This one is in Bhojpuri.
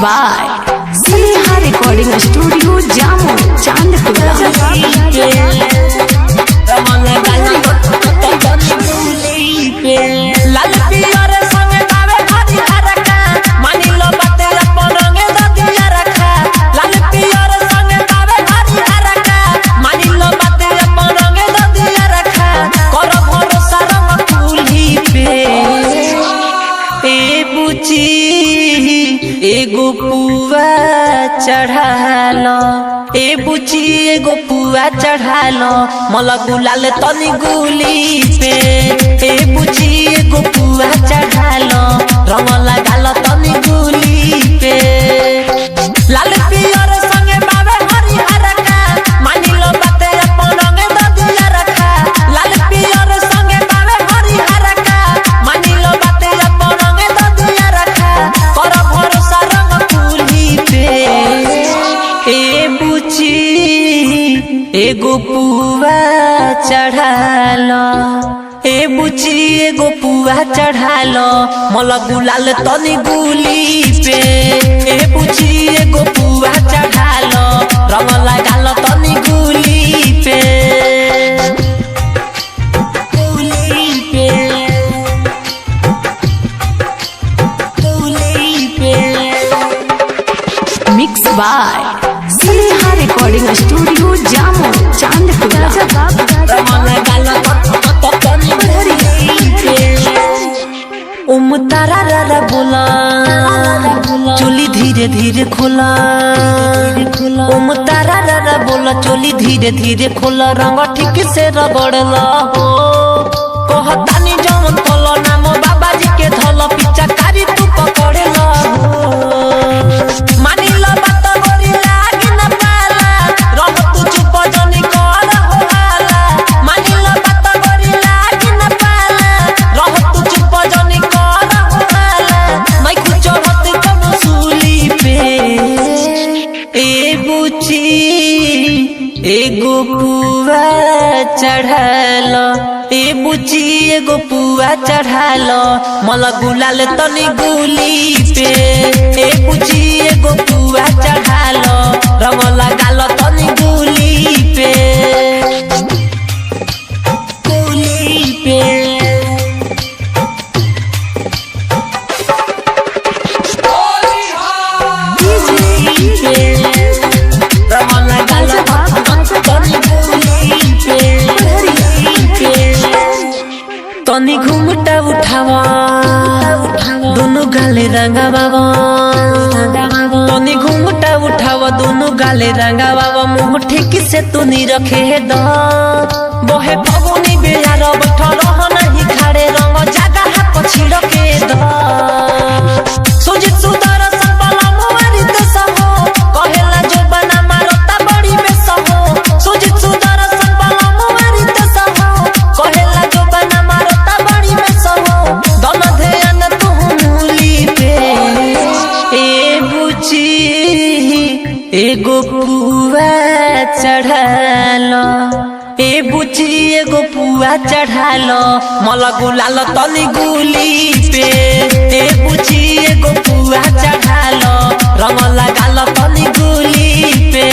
By Sneha recording studio Jamo Chandpura. लाल पियर संग गावे हरी हरका मानी लो बाते अपन रंगे ददिया रखा। लाल पियर संग गावे हरी हरका मानी लो बाते अपन रंगे ददिया रखा। कर भरोसा रंग कुली पे ए बुची एगो पुआ चढ़ालो ए बुची एगो पुआ चढ़ालो मला गुलाल तनी गुली पे। ए बुची एगो पुआ चढ़ालो रंग लगालो तनी गुली पे। लाल पियर संगे बावे हरी हरका मानी लो बाते अपन रंगे ददिया रखा। लाल पियर संगे बावे हरी हरका मानी लो बाते अपन रंगे ददिया रखा। कर भरोसा रंग कुली पे ए बुची एगो पुआ चढ़ालो ए बुची एगो पुआ चढ़ालो मला गुलाल तनी गुली पे। ए बुची एगो पुआ चढ़ालो रंग लगालो तनी गुली पे। गुली पे गुली पे mix by Sneha recording studio Jamo Chandpura. तारा रा बोला चोली धीरे धीरे खोला। तारा रा बोला चोली धीरे धीरे खोला रंग ठीक से रगड़ला हो। कहतानी जमन तोलो नाम बाबा जी के धल पिचकारी तू पकड़ला हो। मानी लो बात गोरी लागी न पाला रह तू चुप जनी कर हो हाला। मानी लो बात गोरी लागी न पाला रह तू चुप जनी कर हो हाला। मैं कुछ होत कब सूली पे ए बुची एगो पुआ चढ़ालो ए बुची एगो पुआ चढ़ालो मला गुलाल तनी गुली पे। ए बुची एगो पुआ चढ़ालो रंग लगालो तनी गुली पे। गुली पे तनी घूमटा उठावा दोनों गाले रंगा बाबा। तनी घूमटा उठावा दोनों गाले रंगा बाबा मुँह ठीक से तू नहीं रखे द बहे फगुनी बेहार बैठा रह नहीं खाड़े रंग जागा हाथ छिड़के द। सुजित सुदर संपला मुआरी देश हो कहेला जो बना मारता बड़ी बेस हो। सुजित सुदर संपला मुआरी देश हो कहेला जो बना मारता बड़ी बेस हो। दम ध्यान तू मूली पे ए बुची एगो पुआ चढ़ालो ए बुची एगो पुआ चढ़ालो मला गुलाल तनी गुली पे। ए बुची एगो पुआ चढ़ालो रंग लगालो तनी गुली पे।